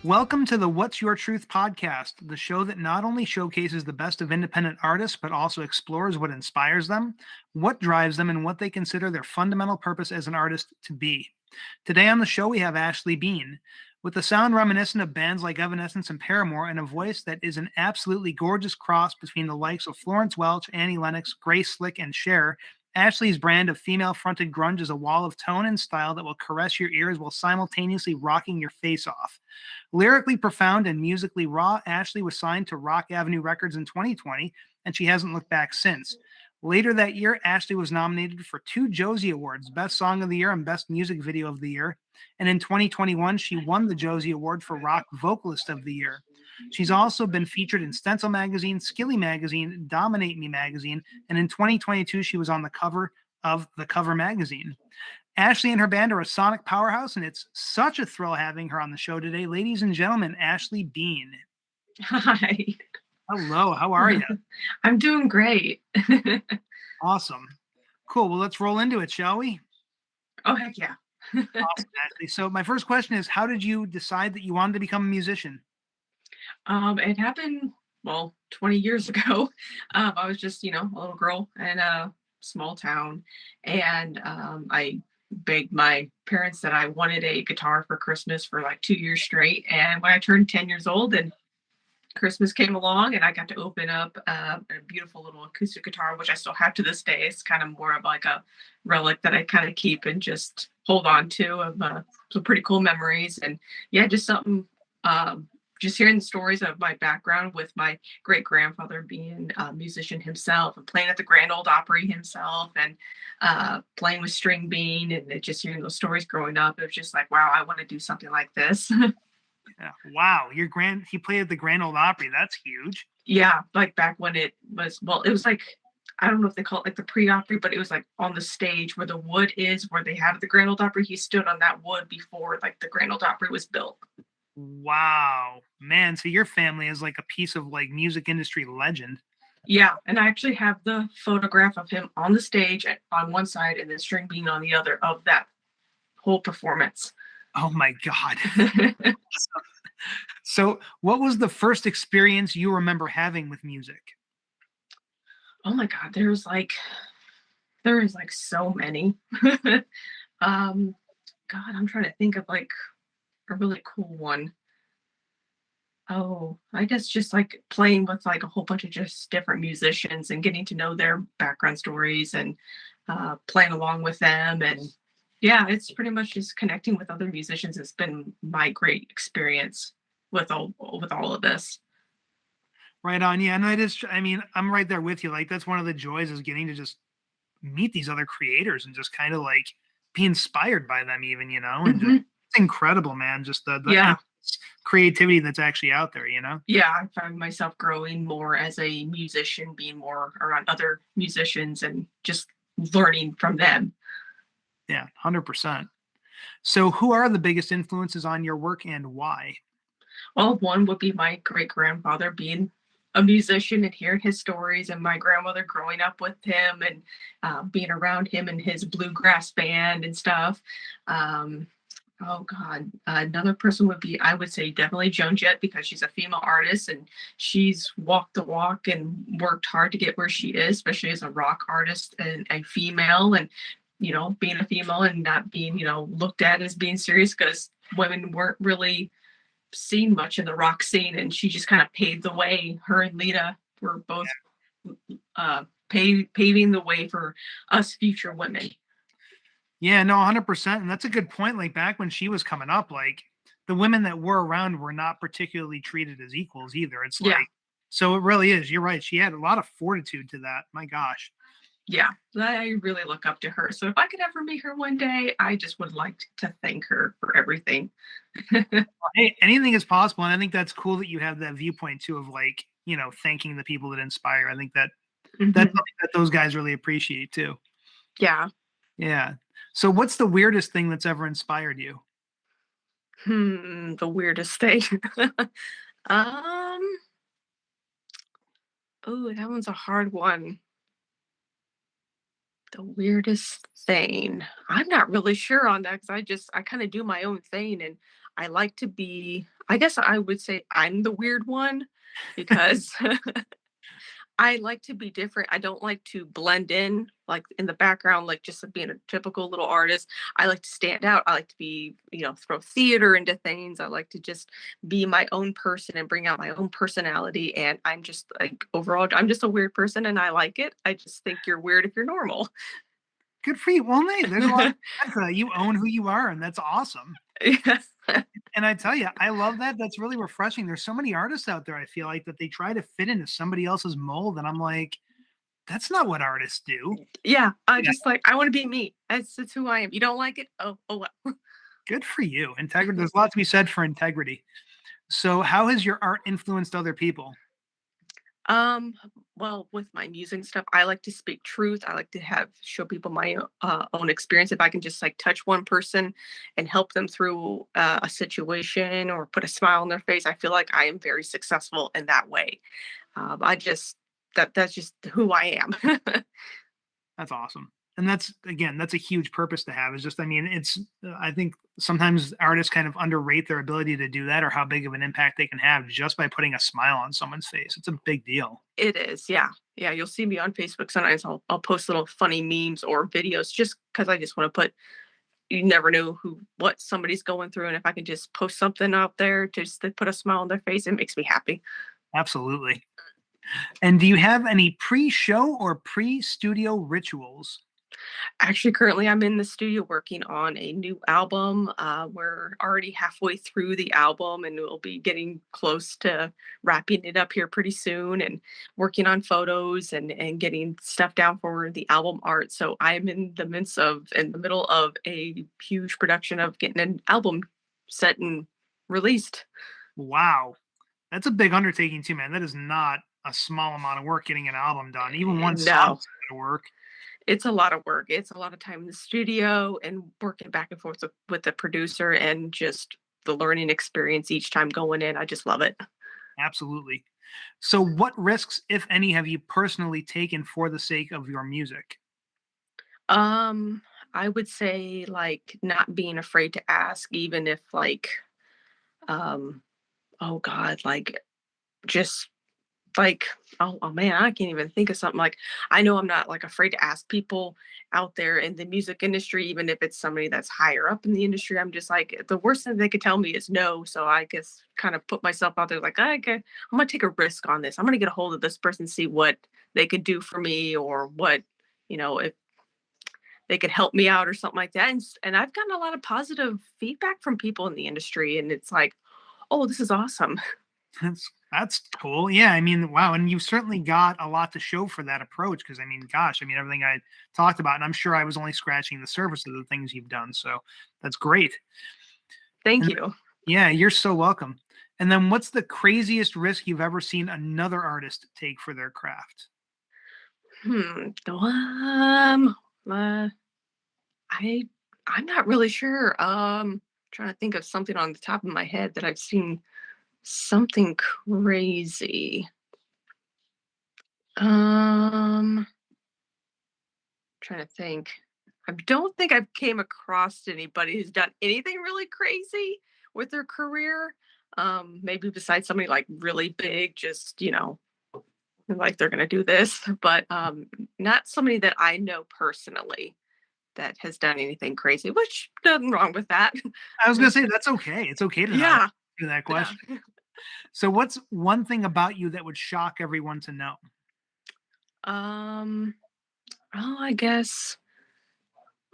Welcome to the What's Your Truth podcast, the show that not only showcases the best of independent artists, but also explores what inspires them, what drives them, and what they consider their fundamental purpose as an artist to be. Today on the show, we have Ashley Bean. With a sound reminiscent of bands like Evanescence and Paramore, and a voice that is an absolutely gorgeous cross between the likes of Florence Welch, Annie Lennox, Grace Slick, and Cher, Ashley's brand of female fronted grunge is a wall of tone and style that will caress your ears while simultaneously rocking your face off. Lyrically profound and musically raw, Ashley was signed to Rock Avenue Records in 2020, and she hasn't looked back since. Later that year, Ashley was nominated for 2 Josie Awards, Best Song of the Year and Best Music Video of the Year. And in 2021, she won the Josie Award for Rock Vocalist of the Year. She's also been featured in Stencil Magazine, Skilly Magazine, Dominate Me Magazine, and in 2022, she was on the cover of the Cover Magazine. Ashley and her band are a sonic powerhouse, and it's such a thrill having her on the show today. Ladies and gentlemen, Ashley Bean. Hi. Hello, how are you? I'm doing great. Awesome. Cool. Well, let's roll into it, shall we? Oh, heck yeah. Awesome, Ashley. So my first question is, how did you decide that you wanted to become a musician? It happened, well, 20 years ago. I was just, a little girl in a small town, and I begged my parents that I wanted a guitar for Christmas for like 2 years straight. And when I turned 10 years old and Christmas came along and I got to open up a beautiful little acoustic guitar, which I still have to this day. It's kind of more of like a relic that I kind of keep and just hold on to of some pretty cool memories. And yeah, just something, just hearing the stories of my background with my great grandfather being a musician himself and playing at the Grand Old Opry himself and playing with string bean and just hearing those stories growing up. It was just like, wow, I want to do something like this. Yeah. Wow, he played at the Grand Ole Opry. That's huge. Yeah, like back when it was, well, it was like, I don't know if they call it like the pre-Opry, but it was like on the stage where the wood is, where they have the Grand Old Opry. He stood on that wood before like the Grand Old Opry was built. Wow, man. So your family is like a piece of like music industry legend. Yeah, and I actually have the photograph of him on the stage on one side and then string bean on the other of that whole performance. Oh my God. So what was the first experience you remember having with music? Oh my God, there is like so many. um, God, I'm trying to think of like a really cool one. Oh, I guess just like playing with like a whole bunch of just different musicians and getting to know their background stories and playing along with them. And yeah, it's pretty much just connecting with other musicians. It's been my great experience with all of this. Right on. Yeah. And I mean, I'm right there with you. Like, that's one of the joys is getting to just meet these other creators and just kind of like be inspired by them, even, and just, Hmm. it's incredible, man. Just the Yeah, endless creativity that's actually out there. yeah. I find myself growing more as a musician, being more around other musicians and just learning from them. Yeah. 100%. So, who are the biggest influences on your work and why? Well, one would be my great grandfather being a musician and hearing his stories, and my grandmother growing up with him and being around him and his bluegrass band and stuff. Um, oh God, another person would be, I would say, definitely Joan Jett because she's a female artist and she's walked the walk and worked hard to get where she is, especially as a rock artist and a female. And being a female and not being, looked at as being serious because women weren't really seen much in the rock scene, and she just kind of paved the way. Her and Lita were both paving the way for us future women. Yeah, no, 100%. And that's a good point. Like, back when she was coming up, like, the women that were around were not particularly treated as equals either. It's Yeah, like, so it really is. You're right. She had a lot of fortitude to that. My gosh. yeah, I really look up to her. So if I could ever meet her one day, I just would like to thank her for everything. Hey, anything is possible. And I think that's cool that you have that viewpoint too of like, thanking the people that inspire. I think that's Mhm. something that those guys really appreciate too. Yeah. Yeah. So what's the weirdest thing that's ever inspired you? The weirdest thing. um. Oh, that one's a hard one. The weirdest thing. I'm not really sure on that because I kind of do my own thing and I like to be, I guess I would say I'm the weird one because I like to be different. I don't like to blend in like in the background, like just like being a typical little artist. I like to stand out. I like to be, throw theater into things. I like to just be my own person and bring out my own personality. And I'm just like overall, I'm just a weird person and I like it. I just think you're weird if you're normal. Good for you. Well, hey, there's a lot of that. You own who you are, and that's awesome. Yeah. And I tell you, I love that. That's really refreshing. There's so many artists out there, I feel like, that they try to fit into somebody else's mold, and I'm like, that's not what artists do. Yeah, I Yeah, just like I wanna be me. That's who I am. You don't like it? Oh, well. good for you. Integrity. There's a lot to be said for integrity. So, how has your art influenced other people? Um, well, with my music stuff, I like to speak truth. I like to have show people my own experience. If I can just like touch one person and help them through a situation or put a smile on their face, I feel like I am very successful in that way. I just that's just who I am. That's awesome. And that's again, that's a huge purpose to have. Is just, I mean, it's. I think sometimes artists kind of underrate their ability to do that, or how big of an impact they can have just by putting a smile on someone's face. It's a big deal. It is, yeah. Yeah, you'll see me on Facebook. Sometimes I'll post little funny memes or videos just because I just want to put you never know what somebody's going through. And if I can just post something out there just to put a smile on their face, it makes me happy. Absolutely. And do you have any pre-show or pre-studio rituals? Actually, currently I'm in the studio working on a new album. We're already halfway through the album and we'll be getting close to wrapping it up here pretty soon and working on photos and getting stuff down for the album art. So I'm in the middle of a huge production of getting an album set and released. Wow, that's a big undertaking too, man. That is not a small amount of work getting an album done. Even one song No, is a lot of work. it's a lot of work. It's a lot of time in the studio and working back and forth with the producer and just the learning experience each time going in. I just love it. Absolutely. So, what risks, if any, have you personally taken for the sake of your music? Um, I would say like not being afraid to ask, even if um, oh God, like just like oh man, I can't even think of something like I know I'm not like afraid to ask people out there in the music industry, even if it's somebody that's higher up in the industry. I'm just like the worst thing they could tell me is no. So I guess kind of put myself out there like okay, I'm gonna take a risk on this. I'm gonna get a hold of this person, see what they could do for me or what if they could help me out or something like that. And I've gotten a lot of positive feedback from people in the industry, and it's like, oh, this is awesome. That's cool. Yeah, I mean, wow, and you've certainly got a lot to show for that approach. Because I mean, gosh, I mean, everything I talked about, and I'm sure I was only scratching the surface of the things you've done. So that's great. Thank And you. yeah, you're so welcome. And then, what's the craziest risk you've ever seen another artist take for their craft? Uh, I I'm not really sure. Trying to think of something on the top of my head that I've seen something crazy. Um, Trying to think. I don't think I've came across anybody who's done anything really crazy with their career. Maybe besides somebody like really big, just like they're gonna do this, but not somebody that I know personally that has done anything crazy, which nothing wrong with that. I was gonna say that's okay. It's okay to not Yeah, do that yeah. question. So, what's one thing about you that would shock everyone to know? Um, oh, I guess.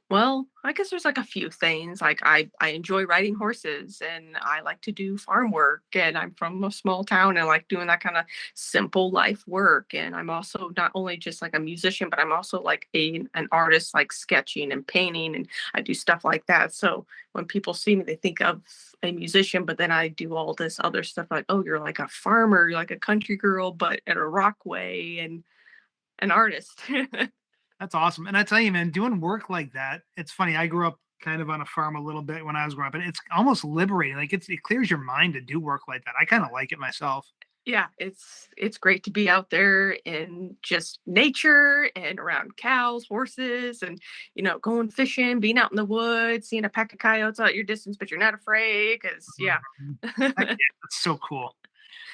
Well, I guess there's like a few things. Like I enjoy riding horses and I like to do farm work and I'm from a small town and I like doing that kind of simple life work. And I'm also not only just like a musician, but I'm also like an artist like sketching and painting and I do stuff like that. So when people see me, they think of a musician, but then I do all this other stuff like, oh, you're like a farmer, you're like a country girl, but in a rock way and an artist. That's awesome. And I tell you, man, doing work like that, it's funny. I grew up kind of on a farm a little bit when I was growing up, and it's almost liberating. Like it clears your mind to do work like that. I kind of like it myself. Yeah, it's great to be out there in just nature and around cows, horses, and going fishing, being out in the woods, seeing a pack of coyotes out your distance, but you're not afraid because yeah. Mhm. Heck yeah, that's so cool.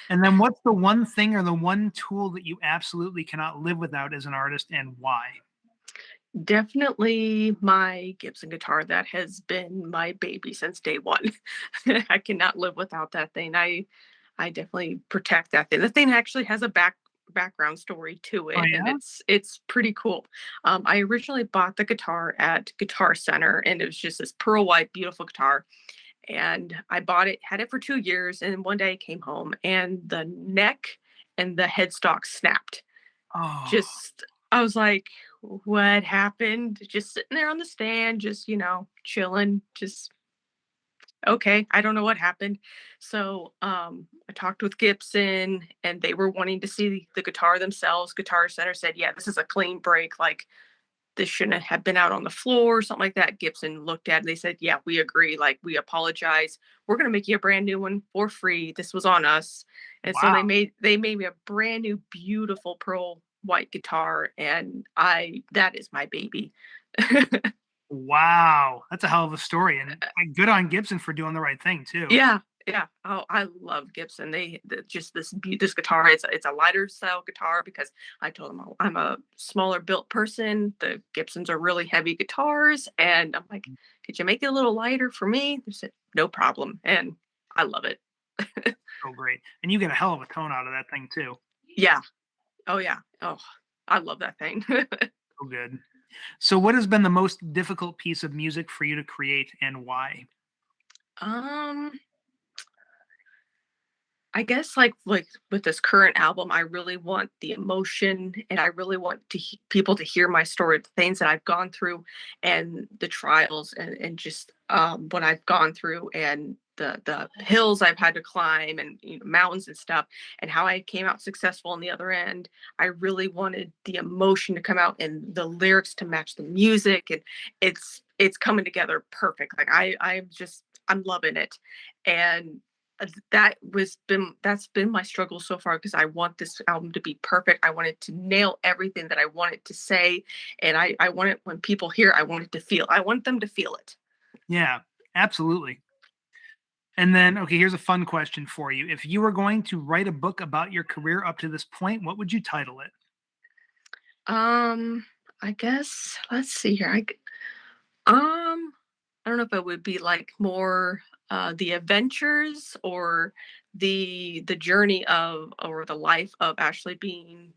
And then what's the one thing or the one tool that you absolutely cannot live without as an artist and why? Definitely my Gibson guitar. That has been my baby since day one. I cannot live without that thing. I definitely protect that thing. The thing actually has a background story to Oh it, and yeah? it's pretty cool. I originally bought the guitar at Guitar Center, and it was just this pearl white, beautiful guitar. And I bought it, had it for 2 years, and one day I came home, and the neck and the headstock snapped. Oh, Just I was like, "What happened?" Just sitting there on the stand, just, chilling, just, "Okay, I don't know what happened." So, I talked with Gibson, and they were wanting to see the guitar themselves. Guitar Center said, "Yeah, this is a clean break, like, this shouldn't have been out on the floor," or something like that. Gibson looked at it, they said, "Yeah, we agree, like, we apologize. We're gonna make you a brand new one for free. This was on us." And so wow. they made me a brand new, beautiful pearl white guitar, and I that is my baby. Wow. That's a hell of a story. And good on Gibson for doing the right thing too. Yeah, yeah. Oh, I love Gibson. Just this guitar. It's a lighter style guitar because I told them I'm a smaller built person. The Gibsons are really heavy guitars, and I'm like, could you make it a little lighter for me? They said no problem, and I love it. So great. And you get a hell of a tone out of that thing too. Yeah. Oh yeah. Oh, I love that thing. So good. So what has been the most difficult piece of music for you to create and why? um, I guess like with this current album, I really want the emotion, and I really want people to hear my story, the things that I've gone through, and the trials, and just what I've gone through, and the hills I've had to climb, and mountains and stuff, and how I came out successful on the other end. I really wanted the emotion to come out and the lyrics to match the music, and it's coming together perfect. Like I'm loving it, and that's been my struggle so far because I want this album to be perfect. I want it to nail everything that I want it to say, and I want it when people hear it, I want them to feel it. Yeah, absolutely. And then, okay, here's a fun question for you. If you were going to write a book about your career up to this point, what would you title it? Um, I guess let's see here. Um, I don't know if it would be like more the adventures or the journey of or the life of Ashley being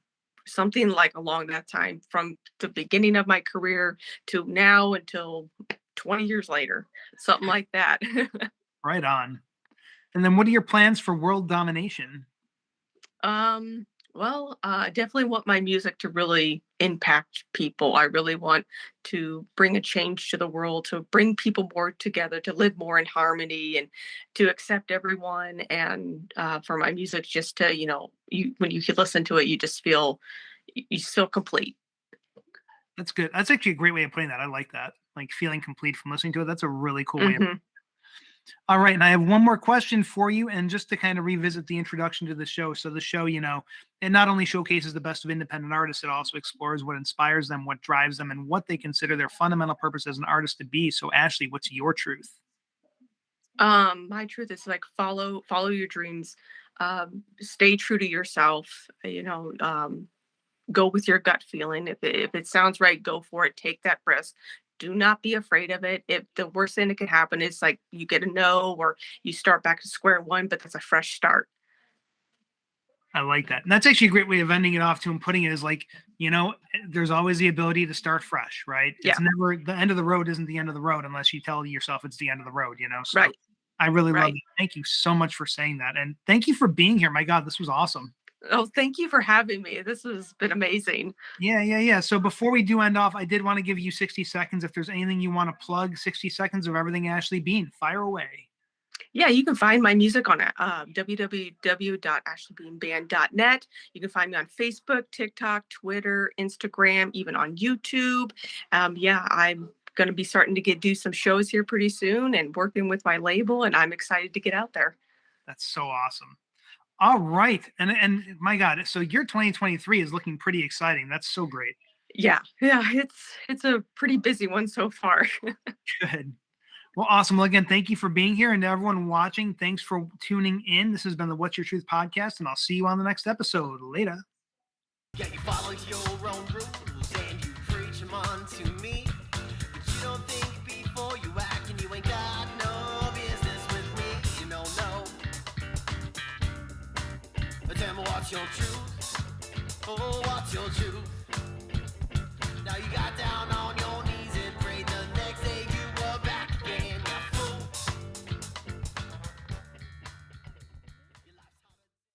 something like along that time from the beginning of my career to now until 20 years later, something like that. Right on. And then what are your plans for world domination? Well, I definitely want my music to really impact people. I really want to bring a change to the world, to bring people more together, to live more in harmony, and to accept everyone. And for my music, just to when you could listen to it, you just feel you just feel complete. That's good. That's actually a great way of putting that. I like that. Like feeling complete from listening to it. That's a really cool way of. Hmm. All right, and I have one more question for you, and just to kind of revisit the introduction to the show. So the show, it not only showcases the best of independent artists, it also explores what inspires them, what drives them, and what they consider their fundamental purpose as an artist to be. So Ashley, what's your truth? My truth is like follow your dreams, stay true to yourself. Go with your gut feeling. If it sounds right, go for it. Take that risk. Do not be afraid of it. If the worst thing that could happen is like you get a no or you start back to square one, but that's a fresh start. I like that. And that's actually a great way of ending it off to and putting it as like, there's always the ability to start fresh, right? It's Yeah, never the end of the road isn't the end of the road unless you tell yourself it's the end of the road. So right, I really love right. it. Thank you so much for saying that. And thank you for being here. My God, this was awesome. Oh, thank you for having me. This has been amazing. Yeah, yeah, yeah. So before we do end off, I did want to give you 60 seconds. If there's anything you want to plug, 60 seconds of everything Ashley Bean, fire away. Yeah, you can find my music on www.ashleybeanband.net. You can find me on Facebook, TikTok, Twitter, Instagram, even on YouTube. Yeah, I'm going to be starting to do some shows here pretty soon and working with my label, and I'm excited to get out there. That's so awesome. All right. And my God, so your 2023 is looking pretty exciting. That's so great. Yeah, yeah, it's a pretty busy one so far. Good. Well, awesome. Well, again, thank you for being here. And to everyone watching, thanks for tuning in. This has been the What's Your Truth podcast, and I'll see you on the next episode. Later. Yeah, you follow your own rules and you preach them unto me. But you don't think before you act, and you ain't got no business with me. You don't know. But tell me what's your truth? Oh, what's your truth? Now you got down